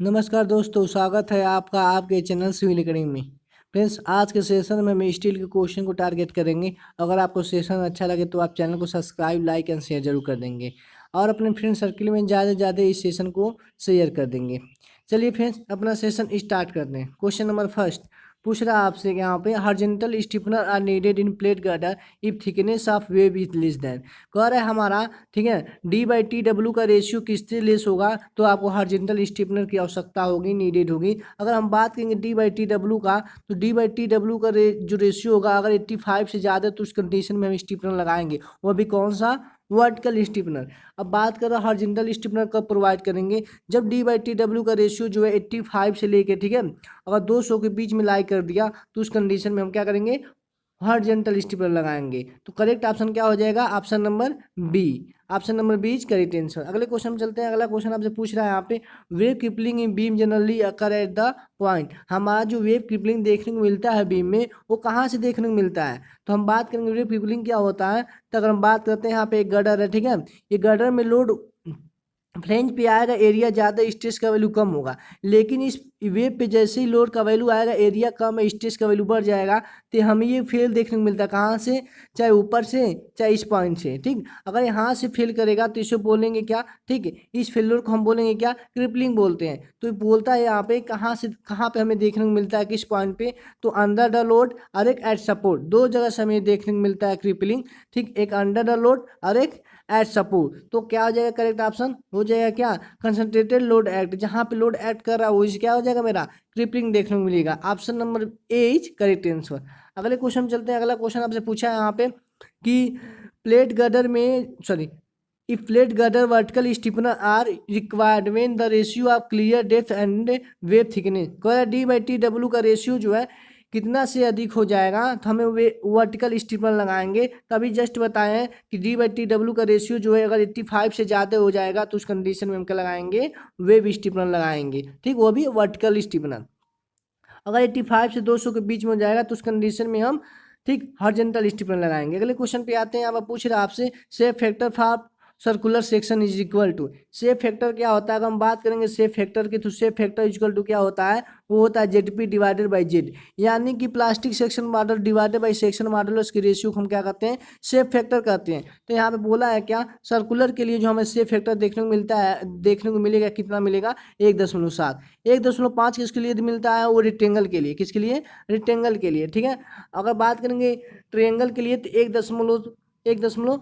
नमस्कार दोस्तों, स्वागत है आपका आपके चैनल सिविल एकेडमी में। फ्रेंड्स, आज के सेशन में हम स्टील के क्वेश्चन को टारगेट करेंगे। अगर आपको सेशन अच्छा लगे तो आप चैनल को सब्सक्राइब, लाइक एंड शेयर जरूर कर देंगे और अपने फ्रेंड सर्किल में ज़्यादा से ज़्यादा इस सेशन को शेयर कर देंगे। चलिए फ्रेंड्स, अपना सेशन स्टार्ट करते हैं। क्वेश्चन नंबर फर्स्ट पूछ रहा है आपसे यहाँ पे, horizontal stiffener are needed in plate girder if thickness of wave is less than. कह रहा है हमारा, ठीक है, D/T/W का रेशियो किससे लेस होगा तो आपको हॉरिजॉन्टल स्टिफनर की आवश्यकता होगी, नीडेड होगी। अगर हम बात करेंगे D/T/W का, तो D/T/W का जो रेशियो होगा, अगर 85 से ज़्यादा तो उस कंडीशन में हम स्टिफनर लगाएंगे। वो भी कौन सा? Vertical stiffener. अब बात कर रहा है हॉरिजॉन्टल स्टिफनर कब प्रोवाइड करेंगे, जब D/T/W का रेशियो जो है 85 से लेके, ठीक है, अगर 200 के बीच में लाई कर दिया तो उस कंडीशन में हम क्या करेंगे? हॉरिजॉन्टल स्टिफनर लगाएंगे। तो करेक्ट ऑप्शन क्या हो जाएगा? Option number B. Option number B is correct answer. अगले क्वेश्चन में चलते हैं। अगला क्वेश्चन आपसे पूछ रहा है यहाँ पे, wave crippling in beam generally occur at the point. हमारा जो वेव क्रिपलिंग देखने को मिलता है बीम में, वो कहाँ से देखने को मिलता है? तो हम बात करेंगे वेव क्रिपलिंग क्या होता है। तो अगर हम बात करते हैं, यहाँ पे एक गर्डर है, ठीक है, ये गर्डर में लोड फ्लेंज पे आएगा, एरिया ज़्यादा, स्ट्रेस का वैल्यू कम होगा। लेकिन इस वेव पे जैसे ही लोड का वैल्यू आएगा, एरिया कम है, स्ट्रेस का वैल्यू बढ़ जाएगा। तो हमें ये फेल देखने को मिलता है कहाँ से? चाहे ऊपर से, चाहे इस पॉइंट से। ठीक, अगर यहाँ से फेल करेगा तो इसे बोलेंगे क्या? ठीक है, इस फेल्योर को हम बोलेंगे क्या? क्रिपलिंग बोलते हैं। तो बोलता है यहाँ पे कहाँ से कहाँ पे हमें देखने को मिलता है, किस पॉइंट पे? तो अंडर द लोड और एक एट सपोर्ट, दो जगह से हमें देखने को मिलता है क्रिपलिंग। ठीक, एक अंडर द लोड और एक एट सपोर्ट। तो क्या हो जाएगा? करेक्ट ऑप्शन हो जाएगा क्या? Concentrated load act. जहां पे लोड एक्ट कर रहा है वो क्या हो जाएगा? मेरा क्रिपलिंग देखने को मिलेगा। Option number A is correct answer. अगले क्वेश्चन चलते हैं। अगला क्वेश्चन आपसे पूछा है यहाँ पे कि प्लेट गर्डर में, sorry, if plate girder vertical stiffener are required when the ratio of clear depth and wave thickness। कह D/T/W का रेशियो जो है कितना से अधिक हो जाएगा तो हमें वे वर्टिकल स्टिफनर लगाएंगे। तो अभी जस्ट बताए हैं कि D/T/W का रेशियो जो है अगर 85 से ज़्यादा हो जाएगा तो उस कंडीशन में हम क्या लगाएंगे? वेव स्टिफनर लगाएंगे। ठीक, वो भी वर्टिकल स्टिफनर। अगर 85 से 200 के बीच में हो जाएगा तो उस कंडीशन में हम, ठीक, हॉरिजॉन्टल स्टिफनर लगाएंगे। अगले क्वेश्चन पे आते हैं। अब पूछ रहा है आपसे, shape factor for circular section is equal to. Shape factor क्या होता है? अगर हम बात करेंगे शेप फैक्टर की, तो शेप फैक्टर इक्वल टू क्या होता है? वो होता है ZP डिवाइडेड बाई Z। यानी कि plastic section model divided by section model, उसके रेशियो को हम क्या कहते हैं? शेप फैक्टर कहते हैं। तो यहाँ पे बोला है क्या? सर्कुलर के लिए जो हमें शेप फैक्टर देखने को मिलता है, देखने को मिलेगा, कितना मिलेगा? 1.7। 1.5 किसके लिए मिलता है? वो रेक्टेंगल के लिए। किसके लिए? रेक्टेंगल के लिए। ठीक है, अगर बात करेंगे ट्रायंगल के लिए तो 1.3।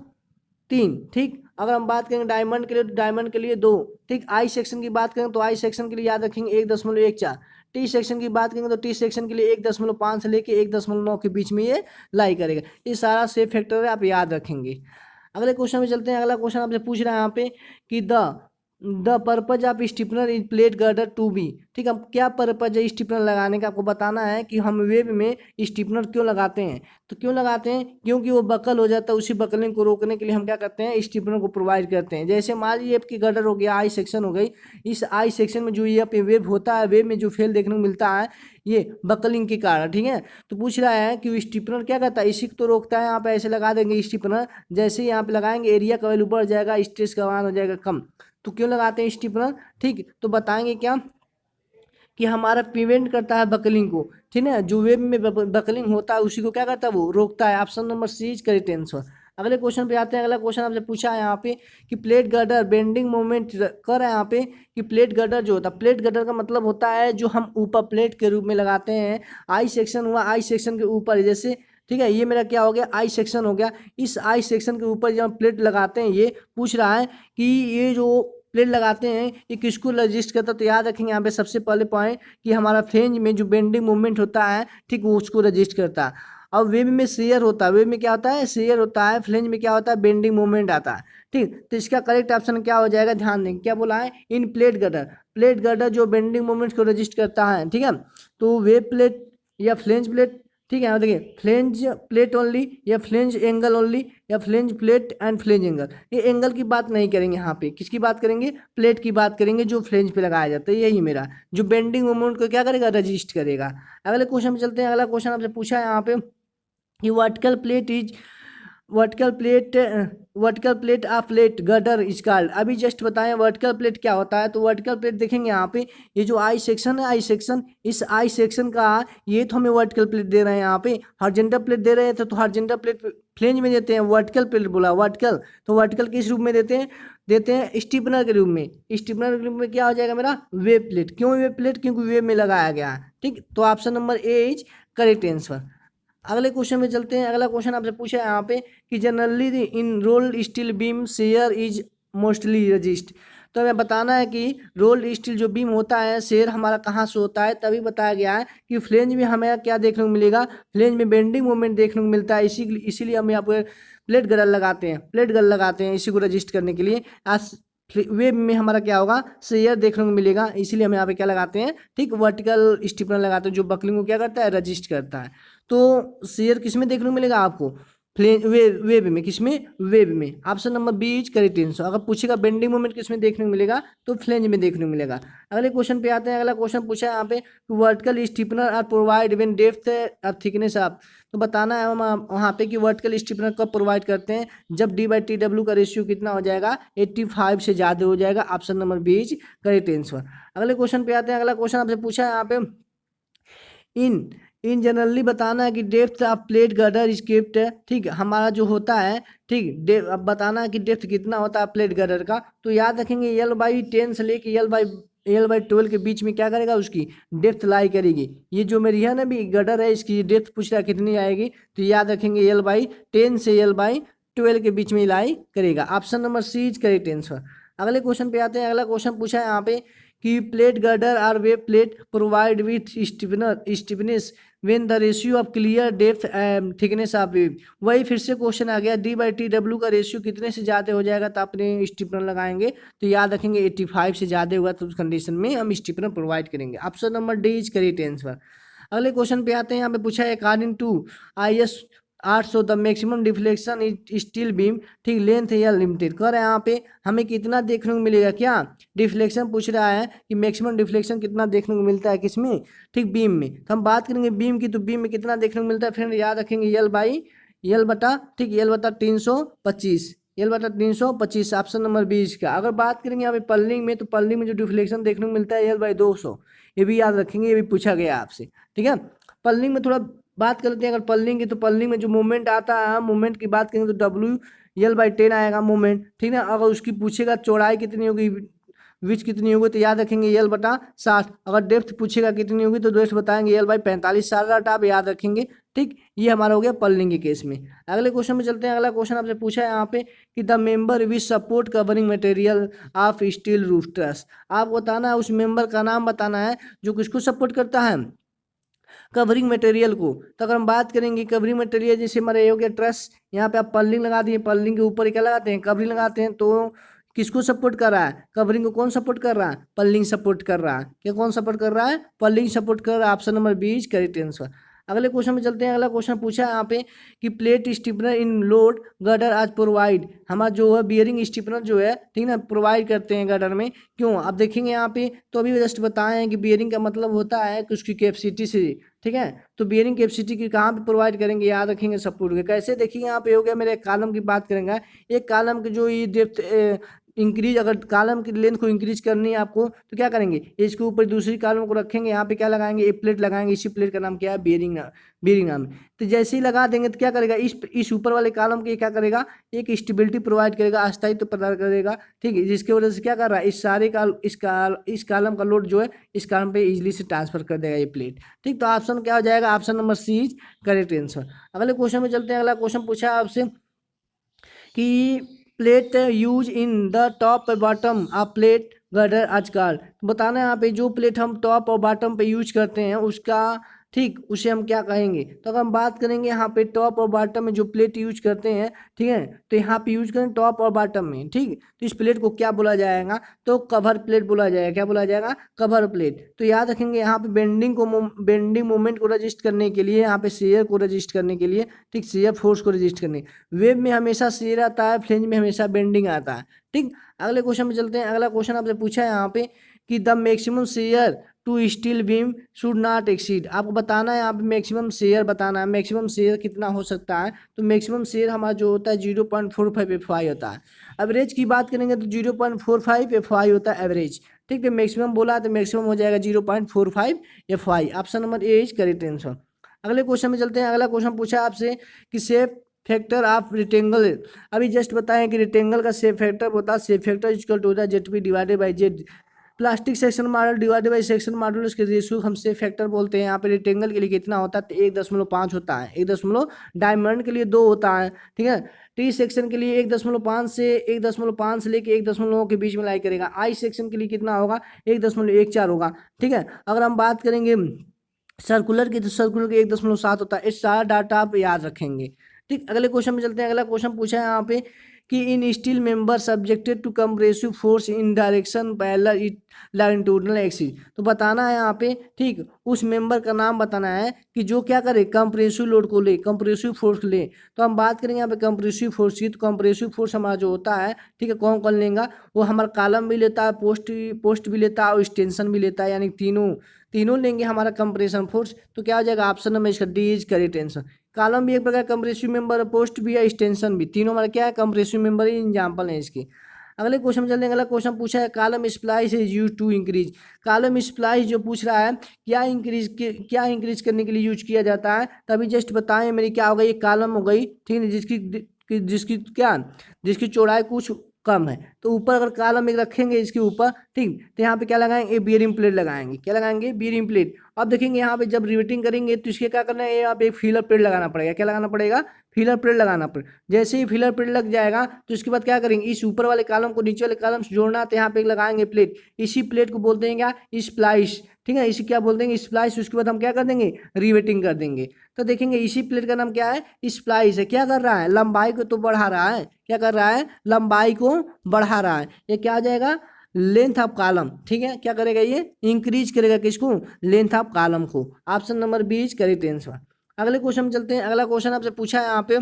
ठीक, अगर हम बात करेंगे डायमंड के लिए तो डायमंड के लिए 2। ठीक, आई सेक्शन की बात करें तो आई सेक्शन के लिए याद रखेंगे 1.14। टी सेक्शन की बात करेंगे तो टी सेक्शन के लिए 1.5 से लेके 1.9 के बीच में ये लाई करेगा। ये सारा शेप फैक्टर है, आप याद रखेंगे। अगले क्वेश्चन में चलते हैं। अगला क्वेश्चन आपसे पूछ रहा है यहाँ पे कि the purpose of stiffener in plate girder to be. ठीक, अब क्या पर्पज है स्टिफनर लगाने का? आपको बताना है कि हम वेब में स्टिफनर क्यों लगाते हैं। तो क्यों लगाते हैं? क्योंकि वो बकल हो जाता है, उसी बकलिंग को रोकने के लिए हम क्या करते हैं? स्टिफनर को प्रोवाइड करते हैं। जैसे मान लीजिए आपकी गर्डर हो गया, आई सेक्शन हो गई, इस आई सेक्शन में जो ये पे वेब होता है, वेब में जो फेल देखने को मिलता है ये बकलिंग के कारण। ठीक है, तो पूछ रहा है कि स्टिफनर क्या करता है? इसी को तो रोकता है। यहाँ पे ऐसे लगा देंगे स्टिफनर, जैसे ही यहाँ पे लगाएंगे एरिया का वैल्यू बढ़ जाएगा, स्ट्रेस का मान हो जाएगा कम। तो क्यों लगाते हैं स्टिफनर? ठीक, तो बताएंगे क्या कि हमारा प्रिवेंट करता है बकलिंग को। ठीक है, जो वेब में बकलिंग होता है उसी को क्या करता है? वो रोकता है। Option number C is correct answer. अगले क्वेश्चन पे आते हैं। अगला क्वेश्चन आपसे पूछा है यहाँ पे कि प्लेट गर्डर बेंडिंग मोमेंट कर है यहाँ पे कि प्लेट गर्डर जो होता है, प्लेट गर्डर का मतलब होता है जो हम ऊपर प्लेट के रूप में लगाते हैं। आई सेक्शन हुआ, आई सेक्शन के ऊपर जैसे, ठीक है, ये मेरा क्या हो गया? आई सेक्शन हो गया। इस आई सेक्शन के ऊपर जब हम प्लेट लगाते हैं, ये पूछ रहा है कि ये जो प्लेट लगाते हैं ये किसको रजिस्ट करता है? तो याद रखेंगे यहाँ पे सबसे पहले पॉइंट कि हमारा फ्लेंज में जो बेंडिंग मूवमेंट होता है, ठीक, वो उसको रजिस्ट करता है। अब वेब में शेयर होता है, वेब में क्या होता है? शेयर होता है। फ्लेंज में क्या होता है? बेंडिंग मूवमेंट आता है। ठीक, तो इसका करेक्ट ऑप्शन क्या हो जाएगा? ध्यान देंगे क्या बोला है? इन प्लेट गर्डर, प्लेट गर्डर जो बेंडिंग मूवमेंट को रजिस्ट करता है। ठीक है, तो वेब प्लेट या फ्लेंज प्लेट, ठीक है, देखिए, फ्लेंज प्लेट ओनली या फ्लेंज एंगल ओनली या flange plate and flange angle. ये एंगल की बात नहीं करेंगे, यहाँ पे किसकी बात करेंगे? प्लेट की बात करेंगे जो फ्लेंज पे लगाया जाता है। यही मेरा जो बेंडिंग मोमेंट को क्या करेगा? रजिस्ट करेगा। अगले क्वेश्चन में चलते हैं। अगला क्वेश्चन आपसे पूछा है यहाँ पे कि vertical plate vertical plate of plate girder is called. अभी जस्ट बताएं वर्टिकल प्लेट क्या होता है। तो वर्टिकल प्लेट देखेंगे यहाँ पे, ये जो आई सेक्शन है, आई सेक्शन, इस आई सेक्शन का ये तो हमें वर्टिकल प्लेट दे रहे हैं। यहाँ पे हॉरिजॉन्टल प्लेट दे रहे हैं, तो हॉरिजॉन्टल प्लेट फ्लेंज में देते हैं, वर्टिकल प्लेट बोला वर्टिकल, तो वर्टिकल किस रूप में देते हैं स्टीपनर के रूप में। स्टीपनर के रूप में क्या हो जाएगा मेरा, वेब प्लेट। क्यों वेब प्लेट, क्योंकि वेब में लगाया गया है। ठीक, तो option number A is correct answer. अगले क्वेश्चन में चलते हैं। अगला क्वेश्चन आपसे पूछा है यहाँ पे कि generally in rolled steel beam share is mostly resist. तो हमें बताना है कि रोल्ड स्टील जो बीम होता है शेयर हमारा कहाँ से होता है। तभी बताया गया है कि फ्लेंज में हमें क्या देखने को मिलेगा, फ्लेंज में बेंडिंग मोमेंट देखने को मिलता है। इसीलिए हम यहाँ पर प्लेट गर्डर लगाते हैं, प्लेट गर्डर लगाते हैं इसी को रजिस्ट करने के लिए। आज वेब में हमारा क्या होगा, शेयर देखने को मिलेगा, इसीलिए हम यहाँ पे क्या लगाते हैं, ठीक, वर्टिकल स्टीपनर लगाते हैं जो बकलिंग को क्या करता है, रजिस्ट करता है। तो शेयर किस में देखने को मिलेगा आपको, वेब में। किस में, वेब में। Option number B is correct answer. अगर पूछेगा बेंडिंग मोमेंट किस में देखने को मिलेगा, तो फ्लेंज में देखने को मिलेगा। अगले क्वेश्चन पे आते हैं। अगला क्वेश्चन पूछा है यहाँ पे vertical stiffener are provided when depth of thickness of. तो बताना है वहाँ पे कि वर्टिकल स्टीपनर कब प्रोवाइड करते हैं, जब D/TW का रेशियो कितना हो जाएगा, 85 से ज़्यादा हो जाएगा। Option number B is correct answer. अगले क्वेश्चन पे आते हैं। अगला क्वेश्चन आपसे पूछा है यहाँ पे इन जनरली बताना है कि depth of plate girder is kept है। ठीक, हमारा जो होता है, ठीक, अब बताना है कि डेप्थ कितना होता है प्लेट गर्डर का। तो याद रखेंगे L/10 से लेके L/12 के बीच में क्या करेगा, उसकी डेप्थ लाई करेगी। ये जो मेरी है ना भी गर्डर है, इसकी डेप्थ पूछ रहा कितनी आएगी, तो याद रखेंगे L/10 से L/12 के बीच में लाई करेगा। Option number C is correct answer. अगले क्वेश्चन पे आते हैं। अगला क्वेश्चन पूछा है यहाँ पे कि plate girder are web plate provide with stiffness when the ratio of clear depth thickness of web. वही फिर से क्वेश्चन आ गया, D/TW का रेशियो कितने से ज़्यादा हो जाएगा तो अपने स्टिफनर लगाएंगे। तो याद रखेंगे 85 से ज़्यादा होगा तो उस कंडीशन में हम स्टिफनर प्रोवाइड करेंगे। Option number D is correct answer. अगले क्वेश्चन पे आते हैं। यहाँ पे पूछा है according to IS 800 the maximum deflection is steel beam, ठीक, लेंथ या लिमिटेड। कर रहे हैं यहाँ पे हमें कितना देखने को मिलेगा, क्या डिफ्लेक्शन पूछ रहा है कि मैक्सिमम डिफ्लेक्शन कितना देखने को मिलता है किसमें, ठीक, बीम में। तो हम बात करेंगे बीम की, तो बीम में कितना देखने को मिलता है फ्रेंड, याद रखेंगे L बटा, ठीक, L बटा 325, L बटा 325। ऑप्शन नंबर 20 का। अगर बात करेंगे यहाँ पे पल्लिंग में, तो पल्लिंग में जो डिफ्लेक्शन देखने को मिलता है L/200, ये भी याद रखेंगे, ये भी पूछा गया आपसे। ठीक है, पल्लिंग में थोड़ा बात करते हैं। अगर पल्लिंग की, तो पल्लिंग में जो मूवमेंट आता है, मूवमेंट की बात करेंगे तो WL/10 आएगा मूवमेंट। ठीक है, अगर उसकी पूछेगा चौड़ाई कितनी होगी, विच कितनी होगी, तो याद रखेंगे L/60। अगर डेप्थ पूछेगा कितनी होगी, तो डेप्थ बताएंगे L/45। सारा डाटा आप याद रखेंगे। ठीक, ये हमारा हो गया पल्लिंग के केस में। अगले क्वेश्चन में चलते हैं। अगला क्वेश्चन आपसे पूछा है यहाँ पे कि the member which support covering material of steel roof truss. आपको बताना है, उस मेंबर का नाम बताना है जो किसको सपोर्ट करता है, कवरिंग मटेरियल को। तो अगर हम बात करेंगे कवरिंग मटेरियल, जैसे हमारे हो गया ट्रस, यहाँ पे आप पल्लिंग लगा दिए, पल्लिंग के ऊपर क्या लगाते हैं, कवरिंग लगाते हैं। तो किसको सपोर्ट कर रहा है, कवरिंग को कौन सपोर्ट कर रहा है, पल्लिंग सपोर्ट कर रहा है। क्या कौन सपोर्ट कर रहा है, पल्लिंग सपोर्ट कर रहा है। Option number B is correct answer. अगले क्वेश्चन में चलते हैं। अगला क्वेश्चन पूछा है यहाँ पे कि प्लेट स्टिफनर इन लोड गर्डर आज प्रोवाइड। हमारा जो है बियरिंग स्टिफनर जो है, ठीक ना, प्रोवाइड करते हैं गर्डर में। क्यों, आप देखेंगे यहाँ पे, तो अभी जस्ट बताए हैं कि बियरिंग का मतलब होता है कि उसकी कैपेसिटी से। ठीक है, तो बियरिंग कैपेसिटी की कहाँ पे प्रोवाइड करेंगे, याद रखेंगे सपोर्ट के। कैसे, देखिए यहाँ पे हो गया मेरे कॉलम की बात करेंगे। एक कॉलम की जो ये डेप्थ इंक्रीज, अगर कॉलम की लेंथ को इंक्रीज करनी है आपको, तो क्या करेंगे, इसके ऊपर दूसरी कॉलम को रखेंगे, यहाँ पे क्या लगाएंगे, एक प्लेट लगाएंगे। इसी प्लेट का नाम क्या है, बियरिंग नाम है। तो जैसे ही लगा देंगे तो क्या करेगा, इस ऊपर वाले कॉलम के क्या करेगा, एक स्टेबिलिटी प्रोवाइड करेगा, अस्थायित्व प्रदान करेगा। ठीक है, जिसकी वजह से क्या कर रहा है, इस कॉलम का लोड जो है इस कॉलम पे इजीली से ट्रांसफर कर देगा ये प्लेट। ठीक, तो ऑप्शन क्या हो जाएगा, option number C is correct answer. अगले क्वेश्चन में चलते हैं। अगला क्वेश्चन पूछा है आपसे कि plate use in the top और बॉटम ऑफ प्लेट गर्डर आजकल। तो बताना है यहाँ पे जो प्लेट हम टॉप और बॉटम पे यूज करते हैं उसका, ठीक, उसे हम क्या कहेंगे। तो अगर हम बात करेंगे यहाँ पे टॉप और बॉटम में जो प्लेट यूज करते हैं, ठीक है, तो यहाँ पे यूज करें टॉप और बॉटम में। ठीक, तो इस प्लेट को क्या बोला जाएगा, तो कवर प्लेट बोला जाएगा। क्या बोला जाएगा, कवर प्लेट। तो याद रखेंगे यहाँ पे बेंडिंग मोमेंट को रजिस्ट करने के लिए, यहाँ पे शेयर को रजिस्ट करने के लिए, ठीक, शेयर फोर्स को रजिस्ट करने। वेब में हमेशा शेयर आता है, फ्लेंज में हमेशा बेंडिंग आता है। ठीक, अगले क्वेश्चन में चलते हैं। अगला क्वेश्चन आपसे पूछा है यहाँ पे कि the maximum shear to steel beam should not exceed, आपको बताना है यहाँ पे मैक्सिमम शेयर बताना है, मैक्सिमम शेयर कितना हो सकता है। तो मैक्सिमम शेयर हमारा जो होता है 0.45 FY होता है। एवरेज की बात करेंगे तो 0.45 FY होता है एवरेज, ठीक है। मैक्सिमम बोला तो मैक्सिमम हो जाएगा 0.45 FY। Option number A is correct answer. अगले क्वेश्चन में चलते हैं। अगला क्वेश्चन पूछा आपसे कि शेप फैक्टर ऑफ रेक्टेंगल, अभी जस्ट बताएं कि रेक्टेंगल का शेप फैक्टर होता है, शेप फैक्टर इक्वल टू होता है ZP divided by Z, plastic section model divided by section model, उसके रेशियो हम शेप फैक्टर बोलते हैं। यहाँ पे रेक्टेंगल के लिए कितना होता है तो 1.5 होता है, 1 डायमंड के लिए 2 होता है, ठीक है। टी सेक्शन के लिए 1.5 से 1.5 से लेके 1.9 के बीच में लाई करेगा। आई सेक्शन के लिए कितना होगा 1.14 होगा, ठीक है। अगर हम बात करेंगे सर्कुलर की तो सर्कुलर के 1.7 होता है। इस सारा डाटा आप याद रखेंगे, ठीक। अगले क्वेश्चन में चलते हैं। अगला क्वेश्चन पूछा है यहाँ पे कि in steel member subjected to compressive force in direction parallel longitudinal axis, तो बताना है यहाँ पे, ठीक। उस मेंबर का नाम बताना है कि जो क्या करे कंप्रेसिव लोड को ले, कंप्रेसिव फोर्स ले। तो हम बात करेंगे यहाँ पे कंप्रेसिव फोर्स की, तो कंप्रेसिव फोर्स हमारा जो होता है, ठीक है, कौन कौन लेगा वो हमारा कॉलम भी लेता है, पोस्ट भी लेता है और एक्सटेंशन भी लेता है, यानी तीनों लेंगे हमारा कंप्रेशन फोर्स। तो क्या हो जाएगा ऑप्शन नंबर इसका D is correct answer. Column भी एक प्रकार कंप्रेसिव मेंबर है, पोस्ट भी है, एक्सटेंशन भी, तीनों हमारा क्या है कंप्रेसिव मेंबर ही एग्जाम्पल है इसके। अगले क्वेश्चन में चलते हैं। अगला क्वेश्चन पूछा है column splice is use to increase, column splice जो पूछ रहा है क्या इंक्रीज करने के लिए यूज किया जाता है। तभी जस्ट बताएं मेरी क्या हो गई, कॉलम हो गई, ठीक है, जिसकी चौड़ाई कुछ कम है। तो ऊपर अगर कॉलम एक रखेंगे इसके ऊपर, ठीक, तो यहाँ पे क्या लगाएंगे बेयरिंग प्लेट लगाएंगे, क्या लगाएंगे बेयरिंग प्लेट। अब देखेंगे यहाँ पे जब रिवेटिंग करेंगे तो इसके क्या करना है, यहाँ पे एक फिलर प्लेट लगाना पड़ेगा, क्या लगाना पड़ेगा फिलर प्लेट लगाना पड़ेगा। जैसे ही फिलर प्लेट लग जाएगा तो इसके बाद क्या करेंगे इस ऊपर वाले कॉलम को नीचे वाले कॉलम से जोड़ना, तो यहाँ पे लगाएंगे प्लेट, इसी प्लेट को बोलते हैं क्या स्प्लाइस, ठीक है, इसी क्या बोलते हैं स्प्लाइस। उसके बाद हम क्या कर देंगे रिवेटिंग कर देंगे। तो देखेंगे इसी प्लेट का नाम क्या है स्प्लाइस है। क्या कर रहा है लंबाई को तो बढ़ा रहा है, क्या कर रहा है लंबाई को बढ़ा रहा है। ये क्या आ जाएगा लेंथ ऑफ कॉलम, ठीक है, क्या करेगा ये इंक्रीज करेगा किसको लेंथ ऑफ कॉलम को। Option number B is correct answer. अगले क्वेश्चन में चलते हैं। अगला क्वेश्चन आपसे पूछा है यहाँ पे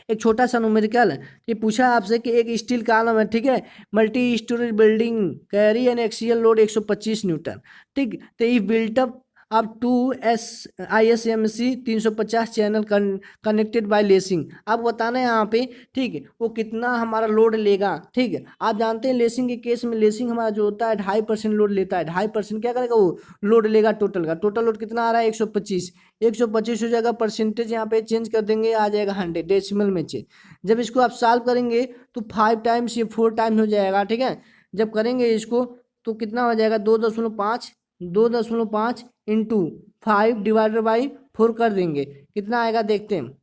एक छोटा सा न्यूमेरिकल है, ये पूछा है आपसे कि एक स्टील कॉलम है, ठीक है, multi storage building carry an axial load 125 newton, ठीक। तो ये बिल्टअप अब two ISMC 350 channel connected by lacing. अब बताना है यहाँ पे, ठीक है, वो कितना हमारा लोड लेगा, ठीक है। आप जानते हैं लेसिंग के केस में लेसिंग हमारा जो होता है 2.5% लोड लेता है, 2.5% क्या करेगा वो लोड लेगा टोटल का। टोटल लोड कितना आ रहा है 125 हो जाएगा, परसेंटेज यहाँ पे चेंज कर देंगे, आ जाएगा 100 डेसिमल में चेंज। जब इसको आप सॉल्व करेंगे तो 5 टाइम्स या 4 टाइम्स हो जाएगा, ठीक है। जब करेंगे इसको तो कितना हो जाएगा 2.5 इंटू 5 डिवाइडेड बाई 4 कर देंगे, कितना आएगा देखते हैं।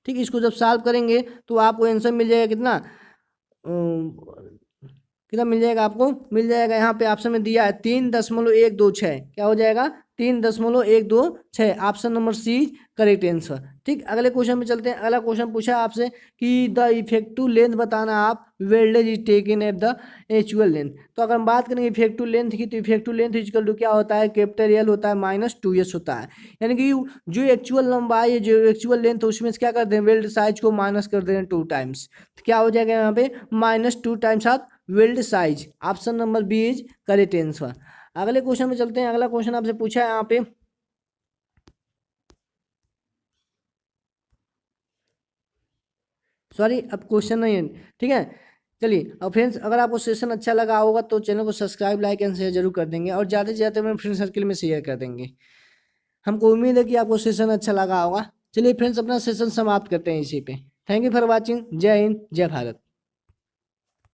ठीक, इसको जब सॉल्व करेंगे तो आपको आंसर मिल जाएगा कितना कितना मिल जाएगा, आपको मिल जाएगा यहाँ पे ऑप्शन में दिया है 3.126, क्या हो जाएगा 3.126। Option number C correct answer. ठीक, अगले क्वेश्चन में चलते हैं। अगला क्वेश्चन पूछा आपसे कि द इफेक्टिव लेंथ बताना आप weldage is taken at the actual length. तो अगर हम बात करेंगे इफेक्टिव लेंथ की, तो इफेक्टिव लेंथ इक्वल टू क्या होता है कैपिटल एल होता है माइनस 2s होता है। यानी कि जो एक्चुअल लंबाई है, जो एक्चुअल लेंथ है, उसमें से क्या करते हैं वेल्ड साइज को माइनस कर दें 2 टाइम्स। तो क्या हो जाएगा यहाँ पे -2 times of weld size. Option number B is correct answer. अगले क्वेश्चन में चलते हैं। अगला क्वेश्चन आपसे पूछा है यहाँ पे, सॉरी अब क्वेश्चन नहीं है, ठीक है। चलिए अब फ्रेंड्स, अगर आपको सेशन अच्छा लगा होगा तो चैनल को सब्सक्राइब लाइक एंड शेयर जरूर कर देंगे और ज़्यादा से ज़्यादा अपने फ्रेंड सर्कल में शेयर कर देंगे। हमको उम्मीद है कि आपको सेशन अच्छा लगा होगा। चलिए फ्रेंड्स, अपना सेशन समाप्त करते हैं इसी पे। Thank you for watching. जय हिंद, जय भारत।